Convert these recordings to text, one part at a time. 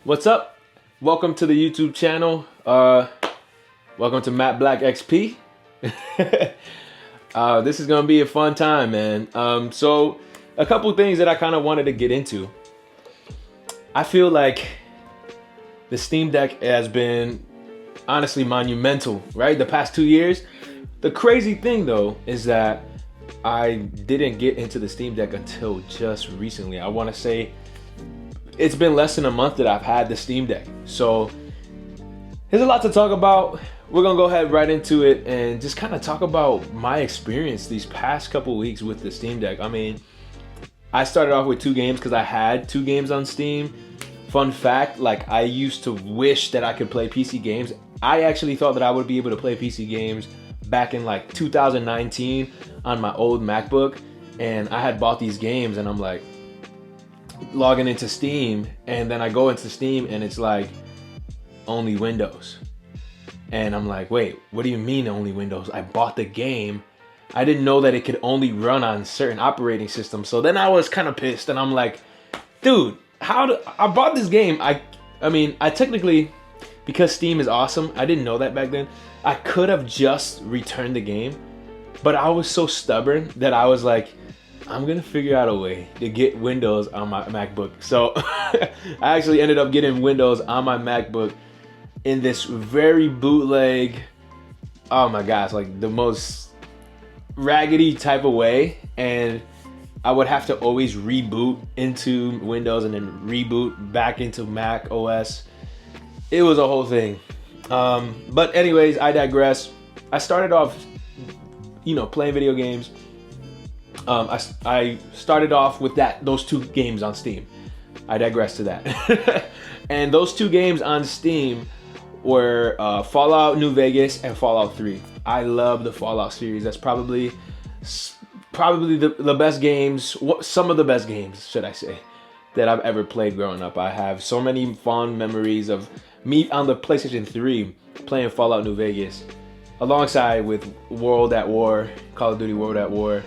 What's up? Welcome to the YouTube channel. Welcome to Matt Black XP. This is gonna be a fun time, man. So a couple things that I kind of wanted to get into. I feel like the Steam Deck has been honestly monumental, right? The past 2 years. The crazy thing though is that I didn't get into the Steam Deck until just recently. I want to say it's been less than a month that I've had the Steam Deck. So there's a lot to talk about. We're gonna go ahead right into it and just kind of talk about my experience these past couple weeks with the Steam Deck. I mean, I started off with 2 games because I had 2 games on Steam. Fun fact, like I used to wish that I could play PC games. I actually thought that I would be able to play PC games back in like 2019 on my old MacBook, and I had bought these games and I'm like logging into Steam, and then I go into Steam and it's like only Windows. And I'm like, wait, what do you mean only Windows? I bought the game. I didn't know that it could only run on certain operating systems. So then I was kind of pissed and I'm like, dude, I bought this game. I mean, I technically, because Steam is awesome, I didn't know that back then. I could have just returned the game, but I was so stubborn that I was like, I'm gonna figure out a way to get Windows on my MacBook. So I actually ended up getting Windows on my MacBook in this very bootleg, oh my gosh, like the most raggedy type of way. And I would have to always reboot into Windows and then reboot back into Mac OS. It was a whole thing. But anyways, I digress. I started off, playing video games. I started off with those 2 games on Steam. I digress to that. And those 2 games on Steam were Fallout New Vegas and Fallout 3. I love the Fallout series. That's probably the best games, some of the best games, should I say, that I've ever played growing up. I have so many fond memories of me on the PlayStation 3 playing Fallout New Vegas alongside with World at War, Call of Duty World at War,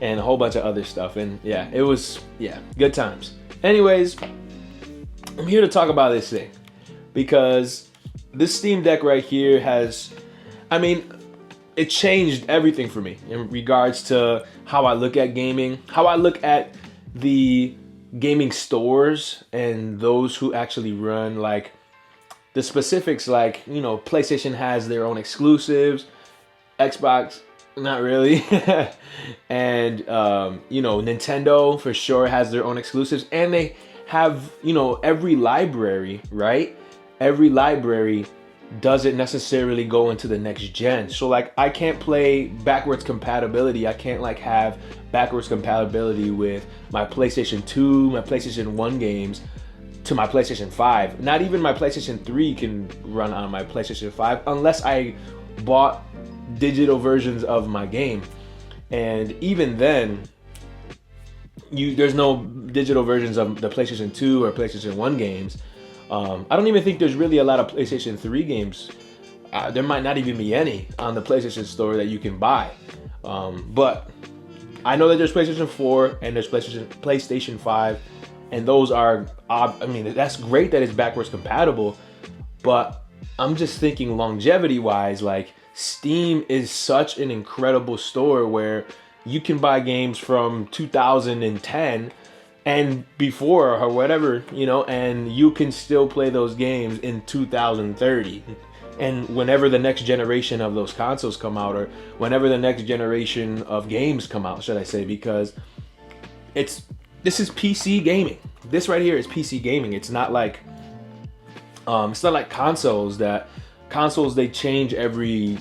and a whole bunch of other stuff. And yeah, it was, good times. Anyways, I'm here to talk about this thing because this Steam Deck right here it changed everything for me in regards to how I look at gaming, how I look at the gaming stores and those who actually run like the specifics, like, PlayStation has their own exclusives, Xbox, not really. And, Nintendo for sure has their own exclusives, and they have, every library, right? Every library doesn't necessarily go into the next gen. So like I can't play backwards compatibility. I can't like have backwards compatibility with my PlayStation 2, my PlayStation 1 games to my PlayStation 5. Not even my PlayStation 3 can run on my PlayStation 5 unless I bought digital versions of my game. And even then, there's no digital versions of the PlayStation 2 or PlayStation 1 games. I don't even think there's really a lot of PlayStation 3 games. There might not even be any on the PlayStation Store that you can buy. But I know that there's PlayStation 4 and there's PlayStation 5, and those are, that's great that it's backwards compatible, but I'm just thinking longevity-wise, like Steam is such an incredible store where you can buy games from 2010 and before or whatever, and you can still play those games in 2030. And whenever the next generation of those consoles come out, or whenever the next generation of games come out, should I say, because this is PC gaming. This right here is PC gaming. It's not like consoles they change every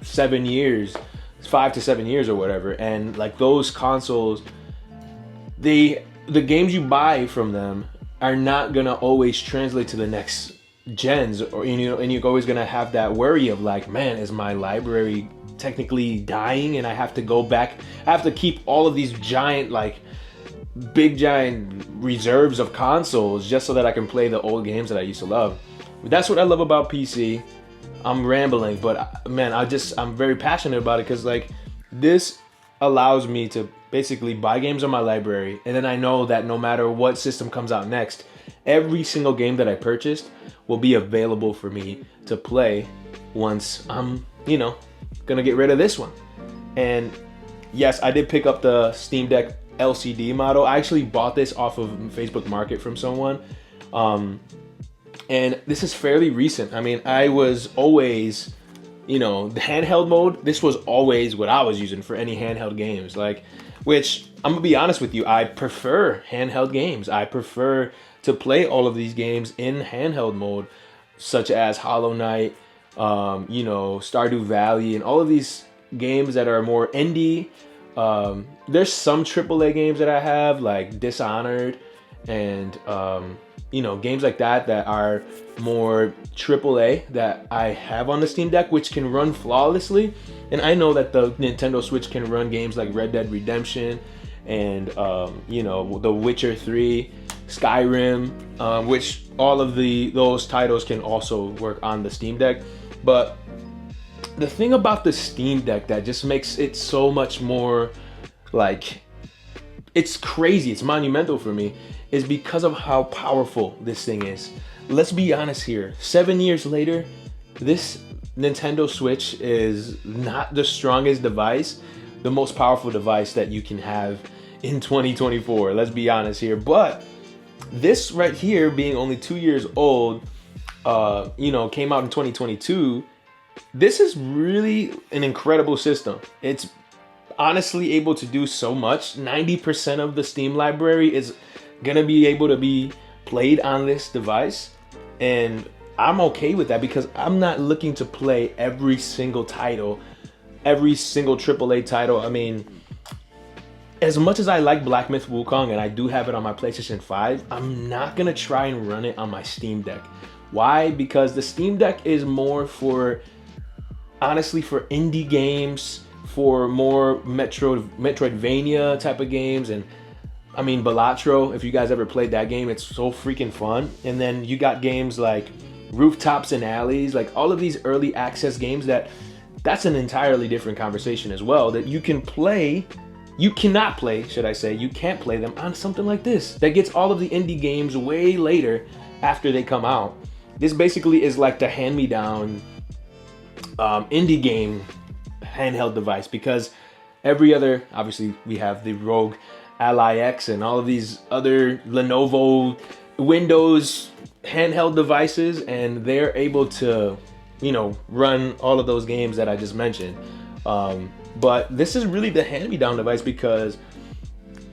7 years, 5 to 7 years or whatever. And like those consoles, the games you buy from them are not gonna always translate to the next gens, or and you're always gonna have that worry of like, man, is my library technically dying and I have to go back, I have to keep all of these giant reserves of consoles just so that I can play the old games that I used to love. That's what I love about PC. I'm rambling, but man, I'm very passionate about it because like this allows me to basically buy games on my library, and then I know that no matter what system comes out next, every single game that I purchased will be available for me to play once I'm, gonna get rid of this one. And yes, I did pick up the Steam Deck LCD model. I actually bought this off of Facebook Market from someone. And this is fairly recent. I mean, I was always, the handheld mode, this was always what I was using for any handheld games. Which, I'm gonna be honest with you, I prefer handheld games. I prefer to play all of these games in handheld mode, such as Hollow Knight, Stardew Valley, and all of these games that are more indie. There's some AAA games that I have, like Dishonored, and games like that are more AAA that I have on the Steam Deck, which can run flawlessly. And I know that the Nintendo Switch can run games like Red Dead Redemption and The Witcher 3, Skyrim, which all of those titles can also work on the Steam Deck. But the thing about the Steam Deck that just makes it so much more it's crazy, it's monumental for me, is because of how powerful this thing is. Let's be honest here. 7 years later, this Nintendo Switch is not the strongest device, the most powerful device that you can have in 2024. Let's be honest here. But this right here, being only 2 years old, came out in 2022. This is really an incredible system. It's honestly able to do so much. 90% of the Steam library is gonna be able to be played on this device, and I'm okay with that because I'm not looking to play every single title, every single AAA title. I mean, as much as I like Black Myth Wukong and I do have it on my PlayStation 5, I'm not gonna try and run it on my Steam Deck. Why? Because the Steam Deck is more honestly for indie games, for more Metroidvania type of games. And I mean, Balatro, if you guys ever played that game, it's so freaking fun. And then you got games like Rooftops and Alleys, like all of these early access games that's an entirely different conversation as well, that you can play. You cannot play, should I say, you can't play them on something like this that gets all of the indie games way later after they come out. This basically is like the hand-me-down indie game handheld device, because every other, obviously we have the Rogue Ally X and all of these other Lenovo Windows handheld devices, and they're able to run all of those games that I just mentioned. But this is really the hand-me-down device, because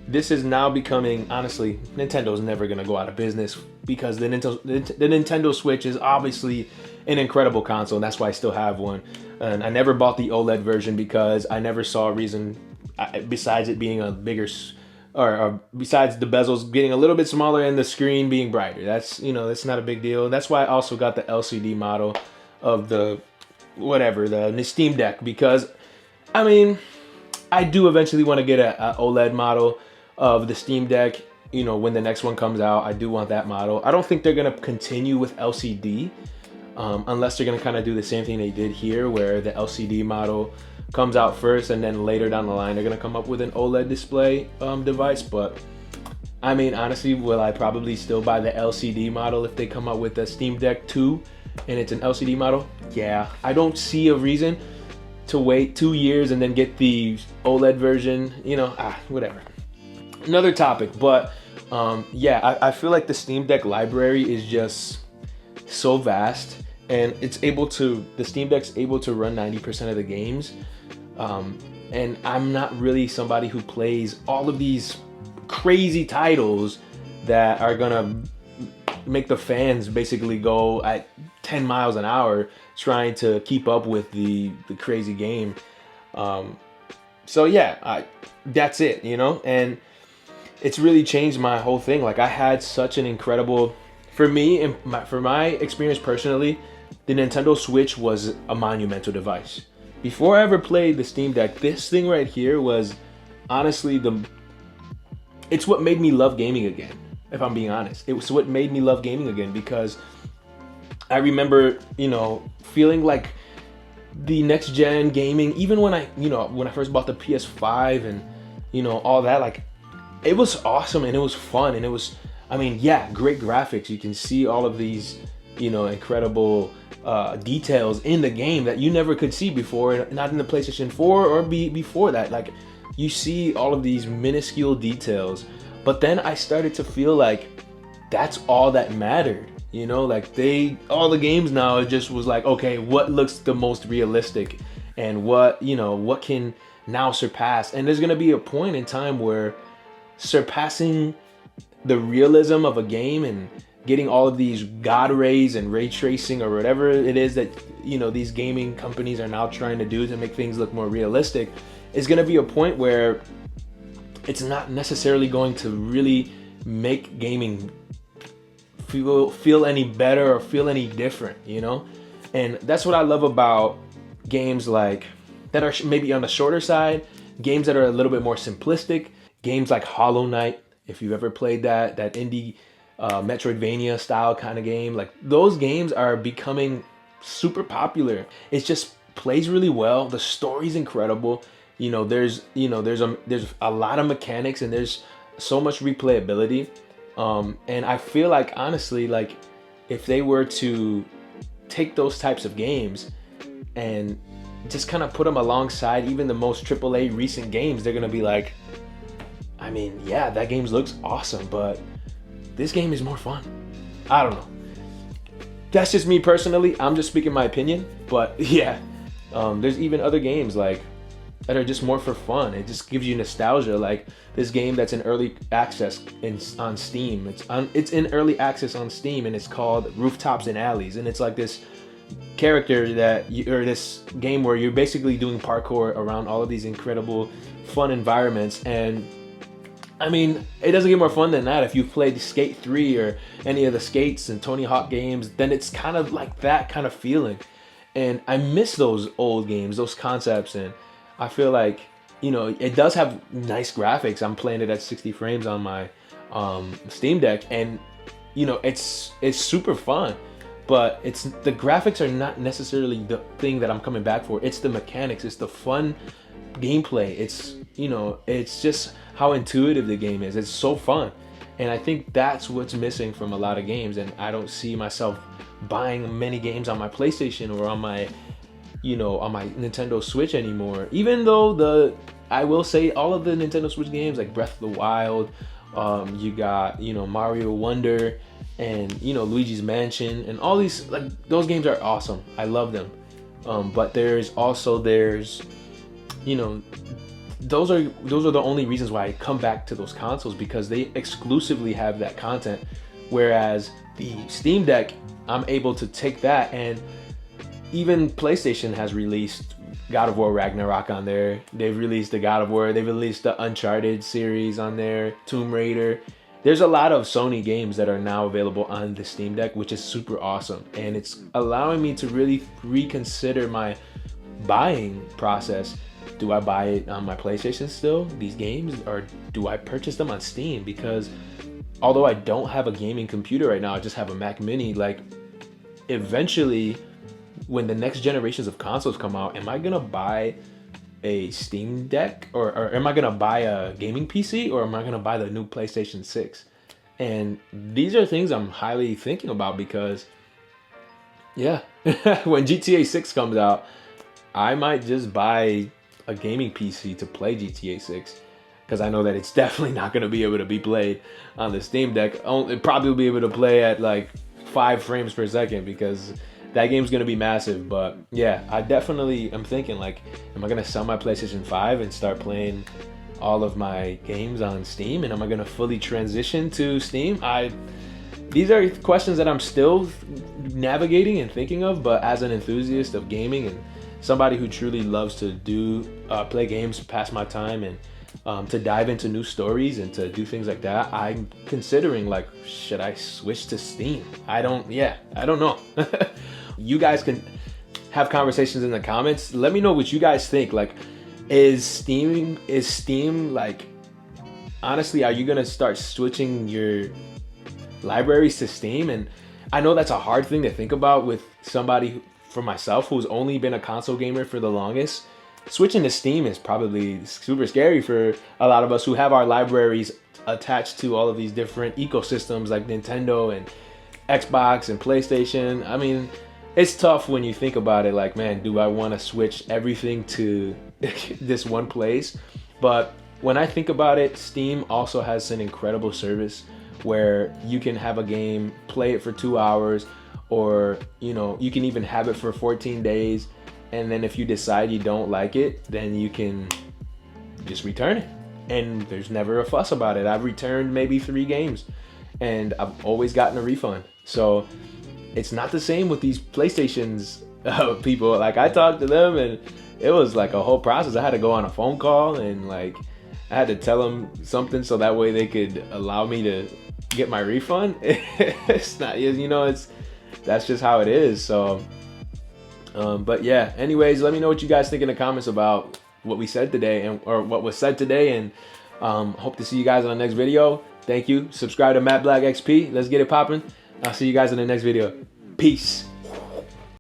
this is now becoming, honestly, Nintendo's never gonna go out of business, because the Nintendo Switch is obviously an incredible console, and that's why I still have one. And I never bought the OLED version because I never saw a reason, besides it being a bigger, or besides the bezels getting a little bit smaller and the screen being brighter. That's not a big deal. That's why I also got the LCD model of the Steam Deck, because I mean, I do eventually want to get a OLED model of the Steam Deck. When the next one comes out, I do want that model. I don't think they're gonna continue with LCD, unless they're gonna kind of do the same thing they did here, where the LCD model comes out first, and then later down the line they're gonna come up with an OLED display device. But I mean, honestly, will I probably still buy the LCD model if they come out with the Steam Deck 2 and it's an LCD model? Yeah, I don't see a reason to wait 2 years and then get the OLED version. Whatever. Another topic. But I feel like the Steam Deck library is just so vast, and the Steam Deck's able to run 90% of the games. And I'm not really somebody who plays all of these crazy titles that are gonna make the fans basically go at 10 miles an hour trying to keep up with the crazy game. That's it, and it's really changed my whole thing. Like, I had such an incredible, for me, and for my experience personally, the Nintendo Switch was a monumental device. Before I ever played the Steam Deck, this thing right here was honestly it's what made me love gaming again, if I'm being honest. It was what made me love gaming again, because I remember, feeling like the next gen gaming, even when I first bought the PS5 and, all that, like, it was awesome and it was fun, and I mean, yeah, great graphics. You can see all of these, incredible details in the game that you never could see before, not in the PlayStation 4 or before that. Like, you see all of these minuscule details, but then I started to feel like that's all that mattered. Like all the games now, it just was like, okay, what looks the most realistic, and what can now surpass. And there's gonna be a point in time where surpassing the realism of a game and getting all of these god rays and ray tracing or whatever it is that these gaming companies are now trying to do to make things look more realistic, is going to be a point where it's not necessarily going to really make gaming feel any better or feel any different. And that's what I love about games like that are maybe on the shorter side, games that are a little bit more simplistic, games like Hollow Knight. If you've ever played that indie Metroidvania style kind of game, like those games are becoming super popular. It just plays really well. The story's incredible. There's a lot of mechanics, and there's so much replayability. And I feel like, honestly, like if they were to take those types of games and just kind of put them alongside even the most AAA recent games, they're gonna be like, I mean, yeah, that game looks awesome, but this game is more fun. I don't know. That's just me personally. I'm just speaking my opinion. But yeah, there's even other games like that are just more for fun. It just gives you nostalgia. Like this game that's in early access on Steam. It's in early access on Steam, and it's called Rooftops and Alleys. And it's like this character or this game where you're basically doing parkour around all of these incredible fun environments. And I mean, it doesn't get more fun than that. If you've played Skate 3 or any of the Skates and Tony Hawk games, then it's kind of like that kind of feeling. And I miss those old games, those concepts. And I feel like, it does have nice graphics. I'm playing it at 60 frames on my Steam Deck. And, it's super fun. But the graphics are not necessarily the thing that I'm coming back for. It's the mechanics. It's the fun gameplay. It's just how intuitive the game is. It's so fun. And I think that's what's missing from a lot of games. And I don't see myself buying many games on my PlayStation or on my Nintendo Switch anymore. Even though I will say all of the Nintendo Switch games like Breath of the Wild, you got, Mario Wonder and, Luigi's Mansion and all these, like those games are awesome. I love them. But there's those are the only reasons why I come back to those consoles, because they exclusively have that content. Whereas the Steam Deck, I'm able to take that, and even PlayStation has released God of War Ragnarok on there. They've released the God of War. They've released the Uncharted series on there, Tomb Raider. There's a lot of Sony games that are now available on the Steam Deck, which is super awesome. And it's allowing me to really reconsider my buying process. Do I buy it on my PlayStation still, these games, or do I purchase them on Steam? Because although I don't have a gaming computer right now, I just have a Mac Mini, like eventually when the next generations of consoles come out, am I gonna buy a Steam Deck or am I gonna buy a gaming PC, or am I gonna buy the new PlayStation 6? And these are things I'm highly thinking about, because yeah, when GTA 6 comes out, I might just buy a gaming PC to play GTA 6, because I know that it's definitely not going to be able to be played on the Steam Deck. It probably will be able to play at like 5 frames per second, because that game's going to be massive. But yeah, I definitely am thinking like, am I going to sell my PlayStation 5 and start playing all of my games on Steam, and am I going to fully transition to Steam? These are questions that I'm still navigating and thinking of, but as an enthusiast of gaming and somebody who truly loves to play games, pass my time, and to dive into new stories and to do things like that, I'm considering like, should I switch to Steam? I don't know. You guys can have conversations in the comments. Let me know what you guys think. Like, is Steam like, honestly, are you gonna start switching your libraries to Steam? And I know that's a hard thing to think about with somebody for myself who's only been a console gamer for the longest. switching to Steam is probably super scary for a lot of us who have our libraries attached to all of these different ecosystems like Nintendo and Xbox and PlayStation. I mean, it's tough when you think about it, like, man, do I want to switch everything to this one place? But when I think about it, Steam also has an incredible service where you can have a game, play it for 2 hours, or you can even have it for 14 days, and then if you decide you don't like it, then you can just return it, and there's never a fuss about it. I've returned maybe 3 games and I've always gotten a refund. So it's not the same with these PlayStations people. Like, I talked to them and it was like a whole process. I had to go on a phone call and like I had to tell them something so that way they could allow me to get my refund. It's not, that's just how it is. So but yeah, anyways, let me know what you guys think in the comments about what we said today, or what was said today, and hope to see you guys on the next video. Thank you. Subscribe to Matt Black XP. Let's get it popping. I'll see you guys in the next video. Peace.